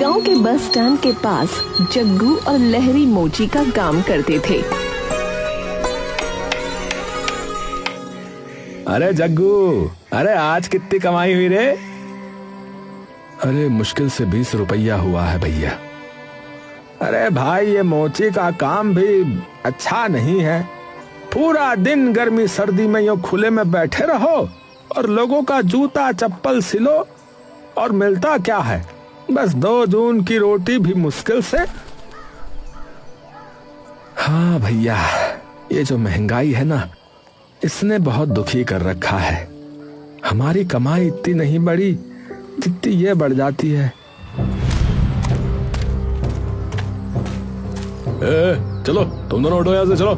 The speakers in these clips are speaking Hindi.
गांव के बस स्टैंड के पास जग्गू और लहरी मोची का काम करते थे। अरे जग्गू, अरे आज कितनी कमाई हुई रे? अरे मुश्किल से 20 रुपया हुआ है भैया। अरे भाई ये मोची का काम भी अच्छा नहीं है। पूरा दिन गर्मी सर्दी में यूं खुले में बैठे रहो और लोगों का जूता चप्पल सिलो और मिलता क्या है? बस 2 जून की रोटी भी मुश्किल से। हाँ भैया, ये जो महंगाई है ना, इसने बहुत दुखी कर रखा है। हमारी कमाई इतनी नहीं बढ़ी जितनी ये बढ़ जाती है। चलो तुम दोनों उठो, यहाँ से चलो।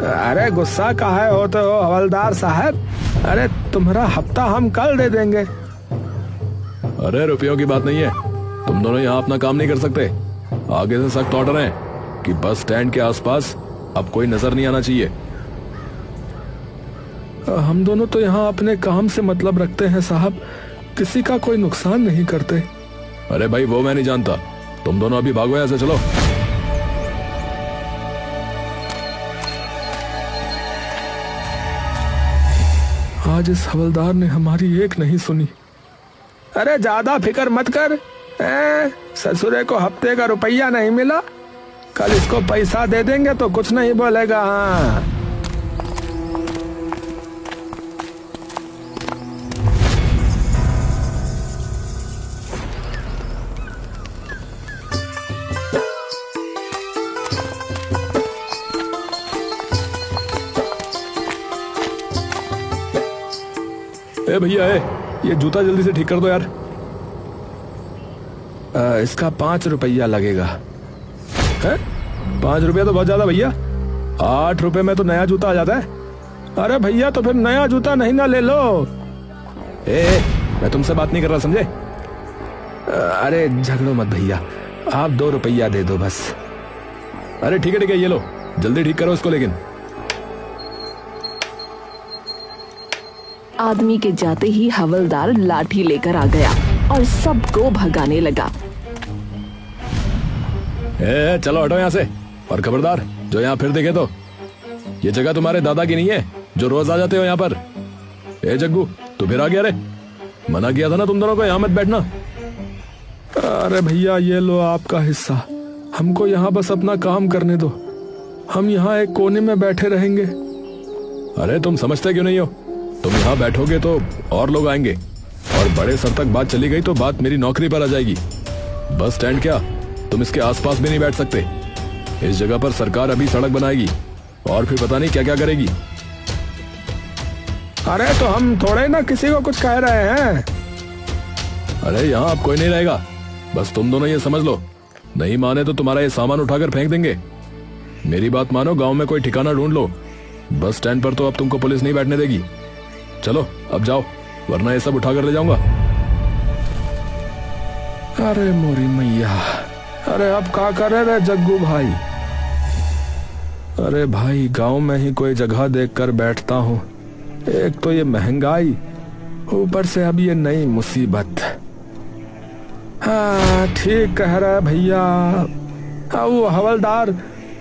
अरे गुस्सा काहे होते हो हवलदार साहब? अरे तुम्हारा हफ्ता हम कल दे देंगे। अरे रुपयों की बात नहीं है, तुम दोनों यहाँ अपना काम नहीं कर सकते। आगे से सख्त ऑर्डर है कि बस स्टैंड के आसपास अब कोई नजर नहीं आना चाहिए। हम दोनों तो यहाँ अपने काम से मतलब रखते हैं साहब, किसी का कोई नुकसान नहीं करते। अरे भाई वो मैं नहीं जानता, तुम दोनों अभी भागो यहाँ से, चलो। आज इस हवलदार ने हमारी एक नहीं सुनी। अरे ज्यादा फिक्र मत कर, ससुरे को हफ्ते का रुपया नहीं मिला, कल इसको पैसा दे देंगे तो कुछ नहीं बोलेगा। हाँ ए भैया, ये जूता जल्दी से ठीक कर दो यार। इसका 5 रुपया लगेगा। है? 5 रुपया तो बहुत ज्यादा भैया। 8 रुपए में तो नया जूता आ जाता है। अरे भैया तो फिर नया जूता नहीं ना ले लो। मैं तुमसे बात नहीं कर रहा, समझे? अरे झगड़ो मत भैया, आप 2 रुपया दे दो बस। अरे ठीक है, ये लो, जल्दी ठीक करो इसको। लेकिन आदमी के जाते ही हवलदार लाठी लेकर आ गया और सबको भगाने लगा। चलो हटो यहाँ से, और खबरदार जो यहाँ फिर देखे तो, ये जगह तुम्हारे दादा की नहीं है जो रोज आ जाते हो यहाँ पर। जग्गू, तू फिर आ गया रे? मना किया था ना तुम दोनों को यहाँ मत बैठना। अरे भैया ये लो आपका हिस्सा, हमको यहाँ बस अपना काम करने दो, हम यहाँ एक कोने में बैठे रहेंगे। अरे तुम समझते क्यों नहीं हो? तुम यहाँ बैठोगे तो और लोग आएंगे, और बड़े सर तक बात चली गई तो बात मेरी नौकरी पर आ जाएगी। बस स्टैंड क्या, तुम इसके आसपास भी नहीं बैठ सकते। इस जगह पर सरकार अभी सड़क बनाएगी और फिर पता नहीं क्या क्या करेगी। अरे तो हम थोड़े ना किसी को कुछ कह रहे हैं। अरे यहाँ अब कोई नहीं रहेगा, बस तुम दोनों ये समझ लो, नहीं माने तो तुम्हारा ये सामान उठाकर फेंक देंगे। मेरी बात मानो, गांव में कोई ठिकाना ढूंढ लो। बस स्टैंड पर तो अब तुमको पुलिस नहीं बैठने देगी। चलो अब जाओ, वरना ये सब उठाकर ले जाऊंगा। अरे मोरी मैया, अरे अब क्या करे रे जग्गू भाई? अरे भाई गांव में ही कोई जगह देखकर बैठता हूँ, एक तो ये महंगाई, ऊपर से अब ये नई मुसीबत। हाँ ठीक कह रहा है भैया, वो हवलदार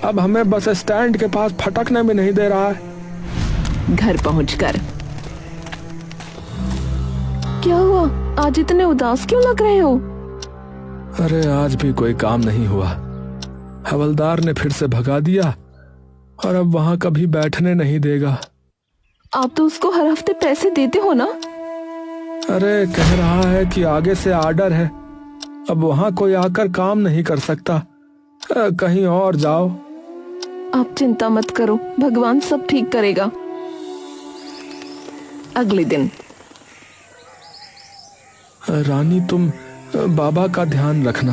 अब हमें बस स्टैंड के पास फटकने भी नहीं दे रहा है। घर पहुंचकर क्या हुआ, आज इतने उदास क्यों लग रहे हो? अरे आज भी कोई काम नहीं हुआ, हवलदार ने फिर से भगा दिया और अब वहां कभी बैठने नहीं देगा। आप तो उसको हर हफ्ते पैसे देते हो ना? अरे कह रहा है कि आगे से आर्डर है, अब वहां कोई आकर काम नहीं कर सकता, कहीं और जाओ। आप चिंता मत करो, भगवान सब ठीक करेगा। अगले दिन रानी तुम बाबा का ध्यान रखना,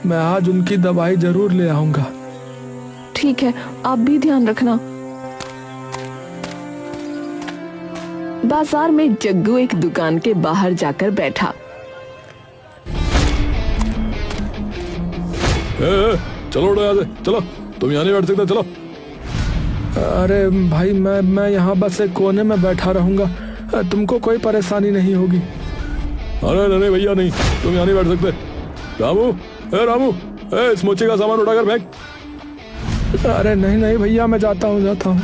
मैं आज उनकी दवाई जरूर ले आऊंगा। ठीक है, आप भी ध्यान रखना। बाजार में जग्गू एक दुकान के बाहर जाकर बैठा। चलो उठो यहाँ से, चलो, तुम यहाँ नहीं बैठ सकते, चलो। अरे भाई मैं यहाँ बस एक कोने में बैठा रहूंगा, तुमको कोई परेशानी नहीं होगी। अरे नहीं भैया नहीं, तुम यहाँ नहीं बैठ सकते। रामू, ए रामू, ए इस मोची का सामान उठाकर फेंक। अरे नहीं नहीं भैया, मैं जाता हूँ।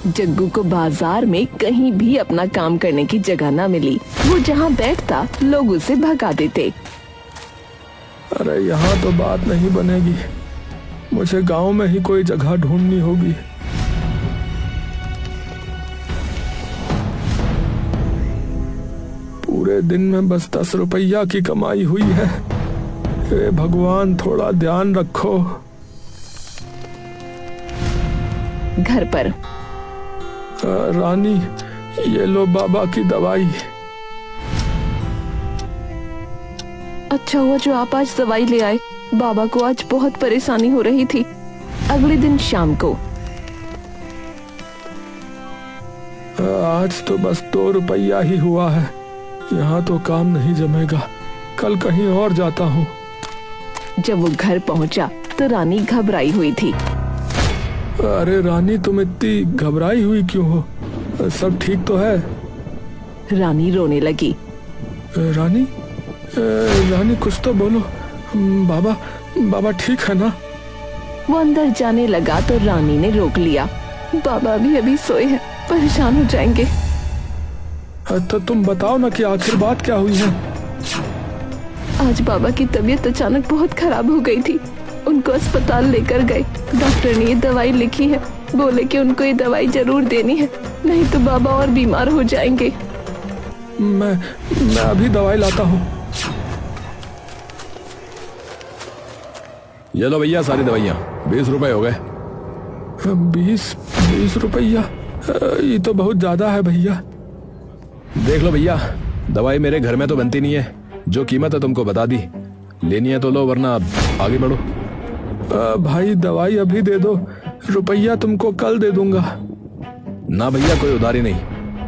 जग्गू को बाजार में कहीं भी अपना काम करने की जगह ना मिली। वो जहाँ बैठता लोग उसे भगा देते। अरे यहाँ तो बात नहीं बनेगी, मुझे गांव में ही कोई जगह ढूंढनी होगी। पूरे दिन में बस 10 रुपया की कमाई हुई है। हे भगवान, थोड़ा ध्यान रखो। घर पर रानी, ये लो बाबा की दवाई। अच्छा हुआ जो आप आज दवाई ले आए। बाबा को आज बहुत परेशानी हो रही थी। अगले दिन शाम को आज तो बस 2 रुपया ही हुआ है, यहाँ तो काम नहीं जमेगा। कल कहीं और जाता हूँ। जब वो घर पहुंचा तो रानी घबराई हुई थी। अरे रानी, तुम इतनी घबराई हुई क्यों हो? सब ठीक तो है? रानी रोने लगी। रानी कुछ तो बोलो। बाबा ठीक है ना? वो अंदर जाने लगा तो रानी ने रोक लिया। बाबा अभी सोए हैं, परेशान हो जाएंगे। तो तुम बताओ ना कि आखिर बात क्या हुई है? आज बाबा की तबीयत अचानक बहुत खराब हो गई थी। उनको अस्पताल लेकर गए। डॉक्टर ने ये दवाई लिखी है, बोले कि उनको ये दवाई जरूर देनी है, नहीं तो बाबा और बीमार हो जाएंगे। मैं अभी दवाई लाता हूँ। ये लो भैया सारी दवाइयाँ, 20 रुपए हो गए। 20 रुपया? ये तो बहुत ज्यादा है भैया। देख लो भैया, दवाई मेरे घर में तो बनती नहीं है। जो कीमत है तुमको बता दी, लेनी है तो लो, वरना आगे बढ़ो। भाई दवाई अभी दे दो, रुपया तुमको कल दे दूंगा। ना भैया, कोई उधारी नहीं,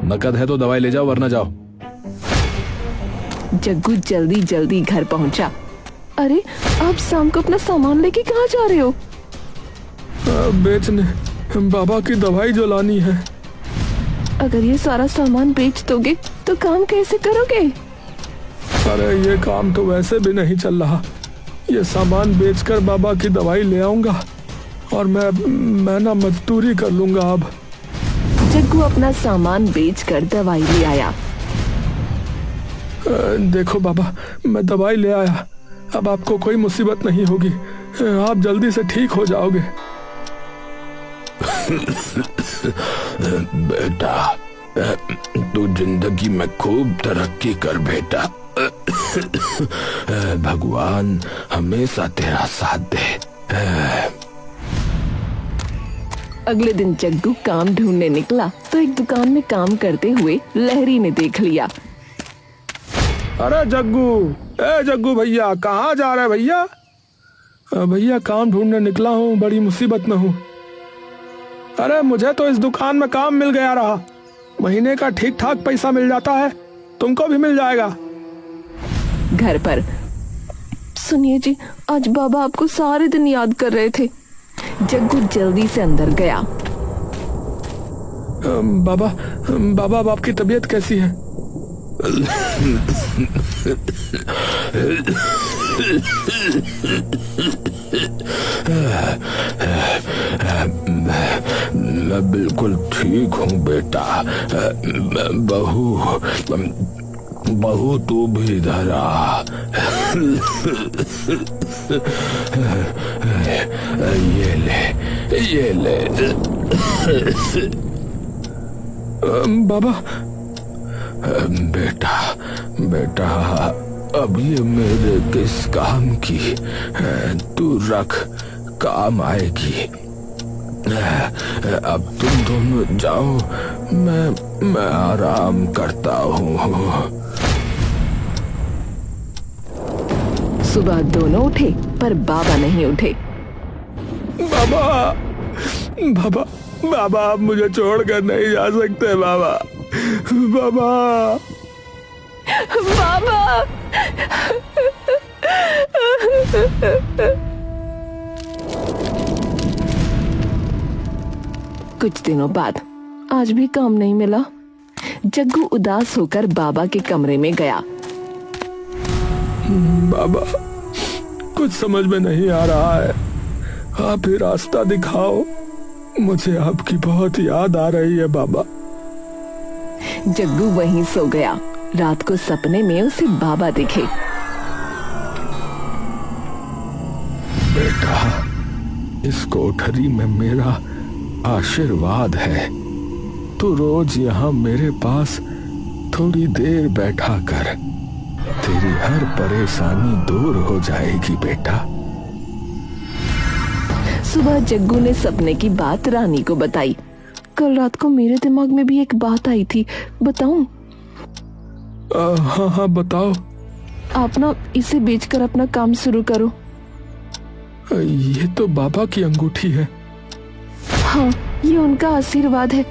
नकद है तो दवाई ले जाओ वरना जाओ। जग्गू जल्दी जल्दी घर पहुंचा। अरे आप शाम को अपना सामान लेके कहाँ जा रहे हो? बेचने, बाबा की दवाई जो लानी है। अगर ये सारा सामान बेच दोगे तो काम कैसे करोगे? अरे ये काम तो वैसे भी नहीं चल रहा। ये सामान बेचकर बाबा की दवाई ले आऊंगा और मैं ना मजदूरी कर लूंगा अब। जग्गू अपना सामान बेचकर दवाई ले आया। देखो बाबा, मैं दवाई ले आया। अब आपको कोई मुसीबत नहीं होगी, आप जल्दी से ठीक हो जाओगे। बेटा, तू जिंदगी में खूब तरक्की कर बेटा। भगवान हमेशा तेरा साथ दे। अगले दिन जग्गू काम ढूंढने निकला तो एक दुकान में काम करते हुए लहरी ने देख लिया। अरे जग्गू भैया, कहाँ जा रहे भैया? भैया काम ढूंढने निकला हूँ, बड़ी मुसीबत में हूँ। अरे मुझे तो इस दुकान में काम मिल गया रहा, महीने का ठीक ठाक पैसा मिल जाता है, तुमको भी मिल जाएगा। घर पर सुनिए जी, आज बाबा आपको सारे दिन याद कर रहे थे। जग्गू जल्दी से अंदर गया। बाबा अब आपकी तबीयत कैसी है? मैं बिल्कुल ठीक हूँ बेटा। बहू तू भी इधर आ। ये ले। बाबा। बेटा अब ये मेरे किस काम की? तू रख, काम आएगी। अब तुम दोनों जाओ, मैं आराम करता हूँ। सुबह दोनों उठे पर बाबा नहीं उठे। बाबा आप मुझे छोड़कर नहीं जा सकते बाबा। कुछ दिनों बाद आज भी काम नहीं मिला। जग्गू उदास होकर बाबा के कमरे में गया। बाबा, कुछ समझ में नहीं आ रहा है, आप ही रास्ता दिखाओ, मुझे आपकी बहुत याद आ रही है बाबा। जग्गू वहीं सो गया। रात को सपने में उसे बाबा दिखे। बेटा, इस कोठरी में मेरा आशीर्वाद है। तू रोज यहाँ मेरे पास थोड़ी देर बैठा कर, तेरी हर परेशानी दूर हो जाएगी बेटा। सुबह जग्गू ने सपने की बात रानी को बताई। कल रात को मेरे दिमाग में भी एक बात आई थी, बताऊं? हाँ हाँ बताओ। आप ना इसे बेचकर अपना काम शुरू करो। ये तो बाबा की अंगूठी है। हाँ, ये उनका आशीर्वाद है।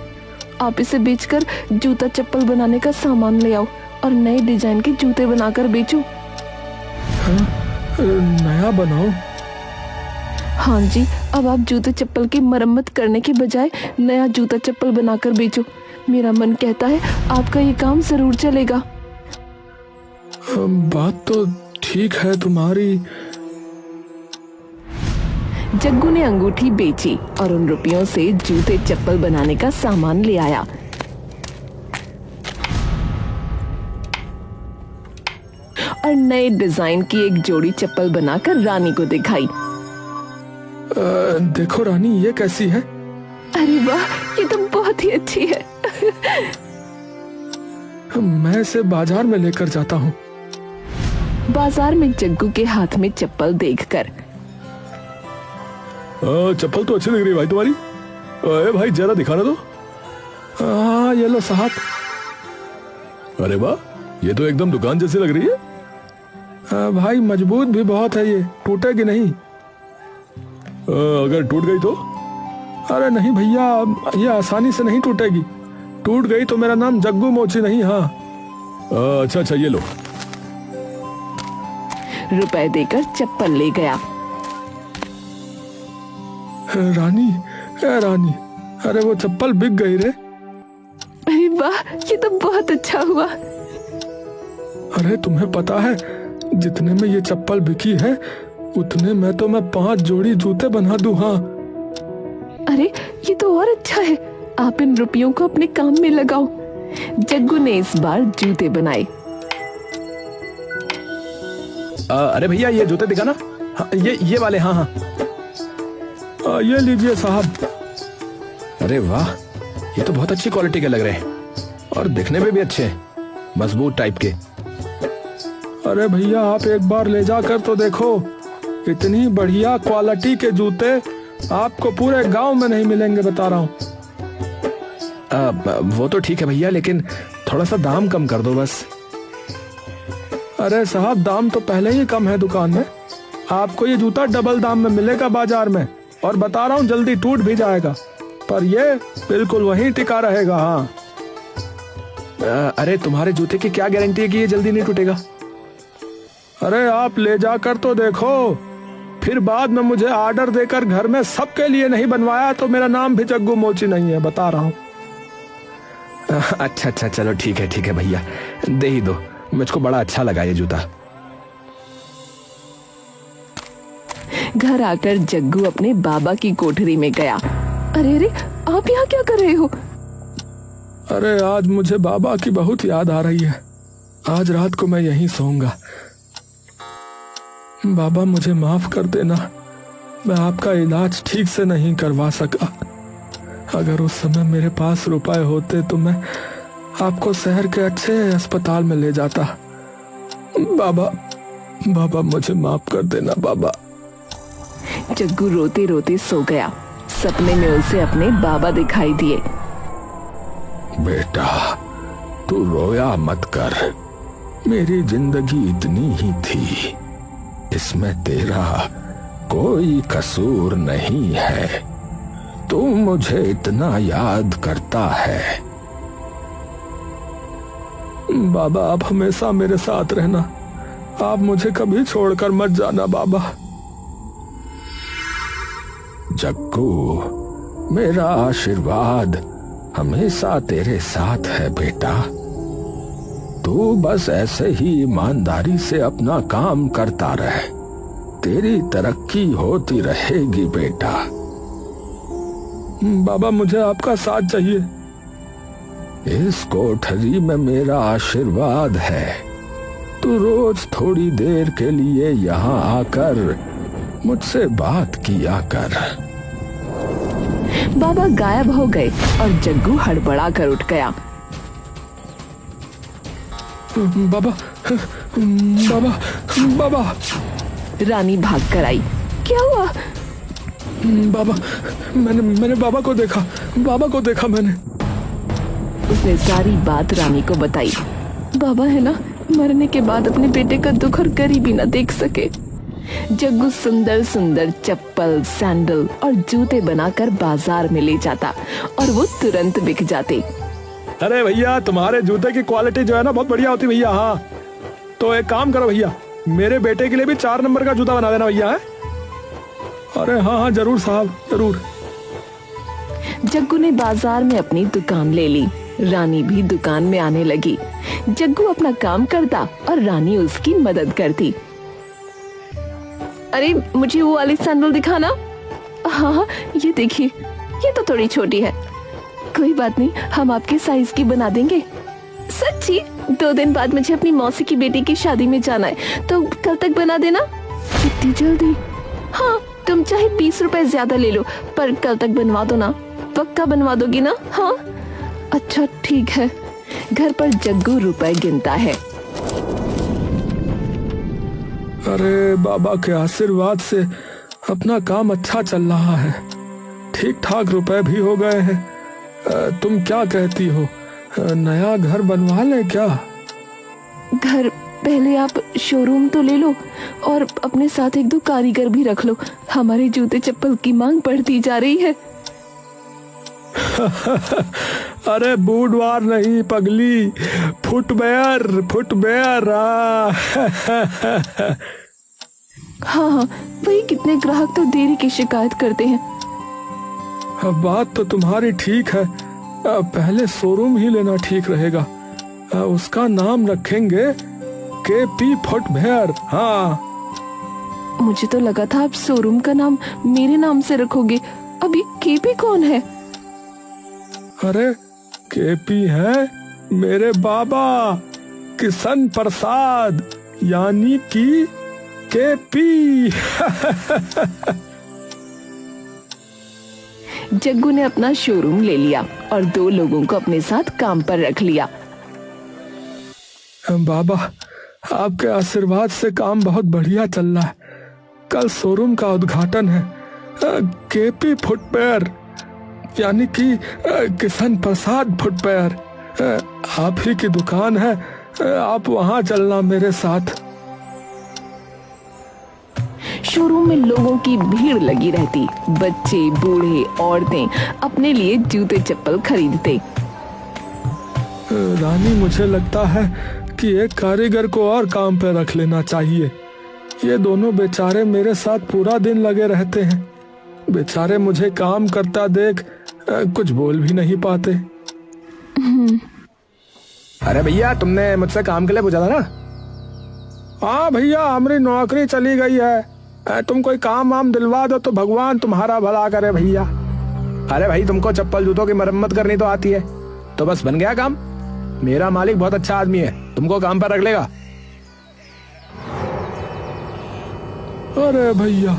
आप इसे बेचकर जूता चप्पल बनाने का सामान ले आओ और नए डिजाइन के जूते बनाकर बेचो। नया बनाओ? हाँ जी, अब आप जूते चप्पल की मरम्मत करने के बजाय नया जूता चप्पल बनाकर बेचो। मेरा मन कहता है आपका ये काम जरूर चलेगा। बात तो ठीक है तुम्हारी। जग्गू ने अंगूठी बेची और उन रुपयों से जूते चप्पल बनाने का सामान ले आया। और नए डिजाइन की एक जोड़ी चप्पल बनाकर रानी को दिखाई। देखो रानी, ये कैसी है? अरे वाह, ये तो बहुत ही अच्छी है। मैं इसे बाजार में लेकर जाता हूँ। बाजार में जग्गू के हाथ में चप्पल देखकर, चप्पल तो अच्छी लग रही है भाई तुम्हारी। अरे भाई जरा दिखाना तो। हाँ ये लो साहब। अरे वाह, ये तो एकदम दुकान जैसी लग रही है। भाई मजबूत भी बहुत है, ये टूटेगी नहीं। अगर टूट गई तो? अरे नहीं भैया, ये आसानी से नहीं टूटेगी। टूट गई तो मेरा नाम जग्गू मोची नहीं। हाँ अच्छा अच्छा, ये लो। रुपए देकर चप्पल ले गया। रानी, रानी, अरे वो चप्पल बिक गई रे। अरे वाह, ये तो बहुत अच्छा हुआ। अरे तुम्हें पता है, जितने में ये चप्पल बिकी है उतने में तो मैं 5 जोड़ी जूते बना दूं। हाँ। अरे ये तो और अच्छा है, आप इन रुपयों को अपने काम में लगाओ। जग्गू ने इस बार जूते बनाए। अरे भैया, ये जूते दिखाना। हाँ, ये वाले। हाँ हाँ, ये लीजिए साहब। अरे वाह, ये तो बहुत अच्छी क्वालिटी के लग रहे हैं और दिखने में भी अच्छे हैं, मजबूत टाइप के। अरे भैया, आप एक बार ले जाकर तो देखो, इतनी बढ़िया क्वालिटी के जूते आपको पूरे गांव में नहीं मिलेंगे, बता रहा हूँ। वो तो ठीक है भैया, लेकिन थोड़ा सा दाम कम कर दो बस। अरे साहब, दाम तो पहले ही कम है दुकान में। आपको ये जूता डबल दाम में मिलेगा बाजार में, और बता रहा हूँ जल्दी टूट भी जाएगा, पर ये बिल्कुल वहीं टिका रहेगा। हाँ। अरे तुम्हारे जूते की क्या गारंटी है कि ये जल्दी नहीं टूटेगा? अरे आप ले जाकर तो देखो, फिर बाद में मुझे ऑर्डर देकर घर में सबके लिए नहीं बनवाया तो मेरा नाम भी जग्गू मोची नहीं है, बता रहा हूँ। अच्छा अच्छा, चलो ठीक है भैया, दे ही दो, मुझको बड़ा अच्छा लगा ये जूता। घर आकर जग्गू अपने बाबा की कोठरी में गया। अरे अरे, आप यहाँ क्या कर रहे हो? अरे आज मुझे बाबा की बहुत याद आ रही है। आज रात को मैं यहीं सोऊंगा। बाबा मुझे माफ कर देना, मैं आपका इलाज ठीक से नहीं करवा सका। अगर उस समय मेरे पास रुपए होते तो मैं आपको शहर के अच्छे अस्पताल में ले जाता। बाबा मुझे माफ कर देना बाबा। जग्गू रोते रोते सो गया। सपने में उसे अपने बाबा दिखाई दिए। बेटा, तू रोया मत कर, मेरी जिंदगी इतनी ही थी, इसमें तेरा कोई कसूर नहीं है। तू मुझे इतना याद करता है। बाबा, आप हमेशा मेरे साथ रहना, आप मुझे कभी छोड़कर मत जाना बाबा। जग्गू, मेरा आशीर्वाद हमेशा तेरे साथ है बेटा। तू बस ऐसे ही ईमानदारी से अपना काम करता रहे, तेरी तरक्की होती रहेगी बेटा। बाबा मुझे आपका साथ चाहिए। इस कोठरी में मेरा आशीर्वाद है। तू रोज थोड़ी देर के लिए यहाँ आकर मुझसे बात किया कर। बाबा गायब हो गए और जग्गू हड़बड़ा कर उठ गया। बाबा बाबा बाबा। रानी भाग कर आई। क्या हुआ? बाबा मैंने बाबा को देखा, बाबा को देखा मैंने। उसने सारी बात रानी को बताई। बाबा है ना, मरने के बाद अपने बेटे का दुख और गरीबी न देख सके। जग्गू सुंदर सुंदर चप्पल, सैंडल और जूते बनाकर बाजार में ले जाता और वो तुरंत बिक जाते। अरे भैया तुम्हारे जूते की क्वालिटी जो है ना बहुत बढ़िया होती भैया। हाँ तो एक काम करो भैया, मेरे बेटे के लिए भी 4 नंबर का जूता बना देना भैया। है? अरे हाँ जरूर साहब जरूर। जग्गू ने बाजार में अपनी दुकान ले ली। रानी भी दुकान में आने लगी। जग्गू अपना काम करता और रानी उसकी मदद करती। अरे मुझे वो वाली सैंडल दिखाना। हाँ ये देखिए, ये तो थोड़ी छोटी है। कोई बात नहीं, हम आपके साइज की बना देंगे। सच्ची? 2 दिन बाद मुझे अपनी मौसी की बेटी की शादी में जाना है, तो कल तक बना देना। इतनी जल्दी? हाँ तुम चाहे 20 रुपए ज्यादा ले लो, पर कल तक बनवा दो ना। पक्का बनवा दोगी ना? हाँ अच्छा ठीक है। घर पर जग्गू रुपए गिनता है। अरे बाबा के आशीर्वाद से अपना काम अच्छा चल रहा है, ठीक ठाक रुपए भी हो गए हैं। तुम क्या कहती हो, नया घर बनवा ले क्या? घर पहले आप शोरूम तो ले लो और अपने साथ 1-2 कारीगर भी रख लो। हमारे जूते चप्पल की मांग बढ़ती जा रही है। अरे बूटवार नहीं पगली, फुटवेयर फुटवेयर। हाँ वही, कितने ग्राहक तो देरी की शिकायत करते हैं। बात तो तुम्हारी ठीक है, पहले शोरूम ही लेना ठीक रहेगा। उसका नाम रखेंगे KP फुटवेयर। हाँ मुझे तो लगा था आप शोरूम का नाम मेरे नाम से रखोगे। अभी KP कौन है? अरे KP है मेरे बाबा किशन प्रसाद, यानी कि KP। जग्गू ने अपना शोरूम ले लिया और 2 लोगों को अपने साथ काम पर रख लिया। बाबा आपके आशीर्वाद से काम बहुत बढ़िया चल रहा है। कल शोरूम का उद्घाटन है। KP फुटवेयर यानी कि किशन प्रसाद फुटवेयर। आप ही की दुकान है, आप वहां चलना मेरे साथ। शोरूम में लोगों की भीड़ लगी रहती। बच्चे, बूढ़े, औरतें अपने लिए जूते चप्पल खरीदते। रानी मुझे लगता है कि एक कारीगर को और काम पे रख लेना चाहिए। ये दोनों बेचारे मेरे साथ पूरा दिन लगे रहते हैं। बेचारे मुझे काम करता देख कुछ बोल भी नहीं पाते। अरे भैया तुमने मुझसे काम के लिए पूछा था ना? हाँ भैया हमारी नौकरी चली गई है, तुम कोई काम वाम दिलवा दो तो भगवान तुम्हारा भला करे भैया। अरे भाई तुमको चप्पल जूतों की मरम्मत करनी तो आती है, तो बस बन गया काम। मेरा मालिक बहुत अच्छा आदमी है, तुमको काम पर रख लेगा। अरे भैया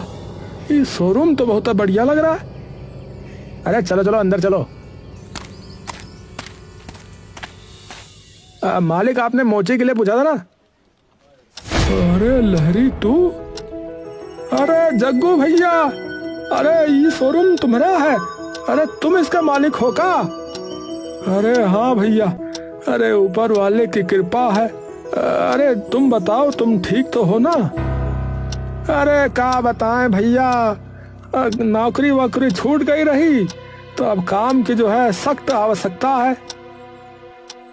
ये शोरूम तो बहुत बढ़िया लग रहा है। अरे चलो चलो अंदर चलो। मालिक आपने मोची के लिए पूछा था ना? अरे लहरी तू? अरे जग्गू भैया, अरे ये शोरूम तुम्हारा है? अरे तुम इसका मालिक हो का? अरे हाँ भैया, अरे ऊपर वाले की कृपा है। अरे तुम बताओ तुम ठीक तो हो ना? अरे क्या बताएं भैया, नौकरी वोकरी छूट गई रही तो अब काम की जो है सख्त आवश्यकता है।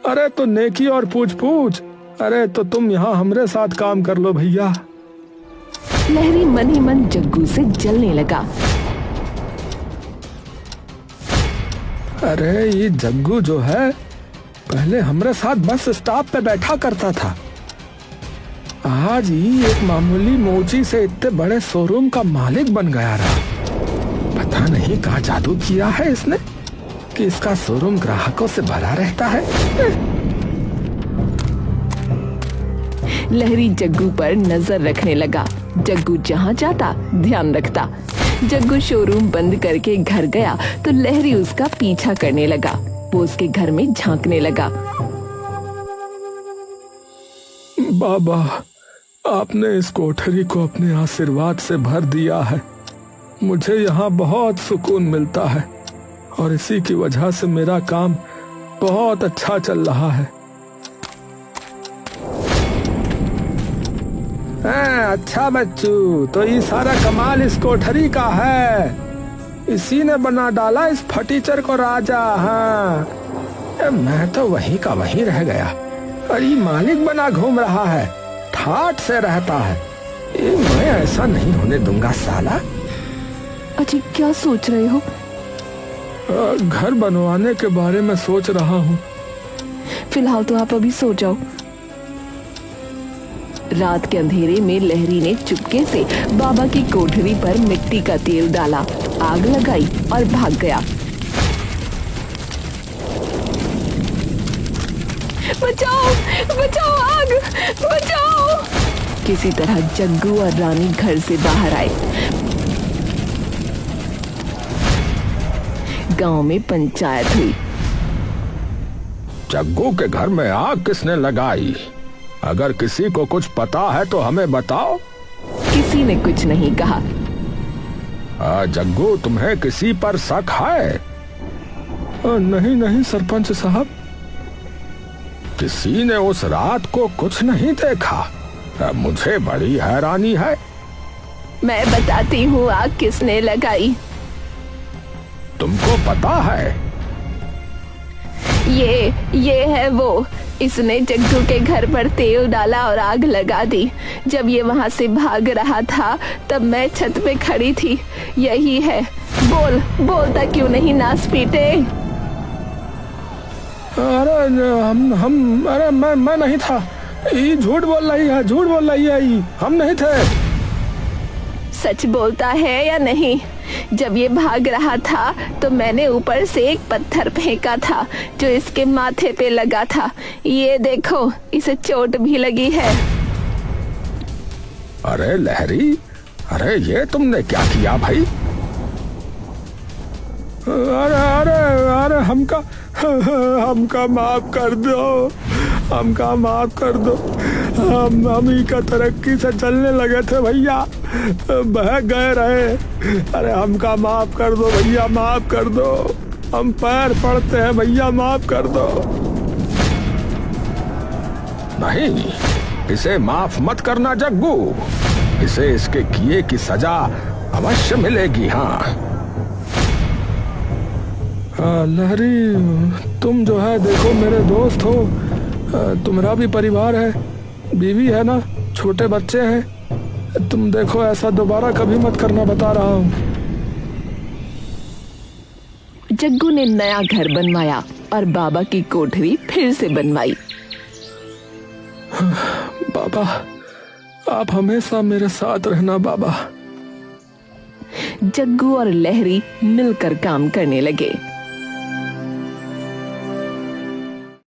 अरे तो नेकी और पूछ पूछ। अरे तो तुम यहाँ हमरे साथ काम कर लो भैया। लहरी मन ही मन जग्गू से जलने लगा। अरे ये जग्गू जो है पहले हमारे साथ बस स्टॉप पे बैठा करता था, आज ही एक मामूली मोची से इतने बड़े शोरूम का मालिक बन गया रहा। पता नहीं कहाँ जादू किया है इसने कि इसका शोरूम ग्राहकों से भरा रहता है। लहरी जग्गू पर नजर रखने लगा। जग्गू जहाँ जाता ध्यान रखता। जग्गू शोरूम बंद करके घर गया तो लहरी उसका पीछा करने लगा। वो उसके घर में झांकने लगा। बाबा, आपने इस कोठरी को अपने आशीर्वाद से भर दिया है। मुझे यहाँ बहुत सुकून मिलता है और इसी की वजह से मेरा काम बहुत अच्छा चल रहा है। अच्छा बच्चू, तो ये सारा कमाल इस कोठरी का है। इसी ने बना डाला इस फटीचर को राजा। हाँ, मैं तो वहीं का वहीं रह गया और ये मालिक बना घूम रहा है, ठाठ से रहता है। ये मैं ऐसा नहीं होने दूंगा साला। अजी क्या सोच रहे हो? घर बनवाने के बारे में सोच रहा हूँ। फिलहाल तो आप अभी सो जाओ। रात के अंधेरे में लहरी ने चुपके से बाबा की कोठरी पर मिट्टी का तेल डाला, आग लगाई और भाग गया। बचाओ बचाओ, आग बचाओ। किसी तरह जग्गू और रानी घर से बाहर आए। गांव में पंचायत हुई। जग्गू के घर में आग किसने लगाई? अगर किसी को कुछ पता है तो हमें बताओ। किसी ने कुछ नहीं कहा। जग्गू, तुम्हें किसी पर शक है? नहीं नहीं सरपंच साहब। किसी ने उस रात को कुछ नहीं देखा? मुझे बड़ी हैरानी है। मैं बताती हूँ आग किसने लगाई। तुमको पता है? ये है वो। इसने जग्गू के घर पर तेल डाला और आग लगा दी। जब ये वहां से भाग रहा था तब मैं छत पे खड़ी थी। यही है। बोलता क्यों नहीं नास पीटे? अरे अरे मैं नहीं था। ये झूठ बोल रही है, झूठ बोल रही है। ये हम नहीं थे। सच बोलता है या नहीं? जब ये भाग रहा था तो मैंने ऊपर से एक पत्थर फेंका था जो इसके माथे पे लगा था। ये देखो, इसे चोट भी लगी है। अरे लहरी, अरे ये तुमने क्या किया भाई? अरे हमका माफ कर दो, हमका माफ कर दो। हम ही का तरक्की से चलने लगे थे भैया, बह गए रहे। अरे हमका माफ कर दो भैया, माफ कर दो। हम पैर पड़ते हैं भैया, माफ कर दो। नहीं, इसे माफ मत करना जग्गू। इसे इसके किए की सजा अवश्य मिलेगी। हाँ लहरी, तुम जो है देखो मेरे दोस्त हो। तुम्हारा भी परिवार है, बीवी है ना, छोटे बच्चे हैं। तुम देखो ऐसा दोबारा कभी मत करना, बता रहा हूँ। जग्गू ने नया घर बनवाया और बाबा की कोठरी फिर से बनवाई। बाबा, आप हमेशा मेरे साथ रहना बाबा। जग्गू और लहरी मिलकर काम करने लगे।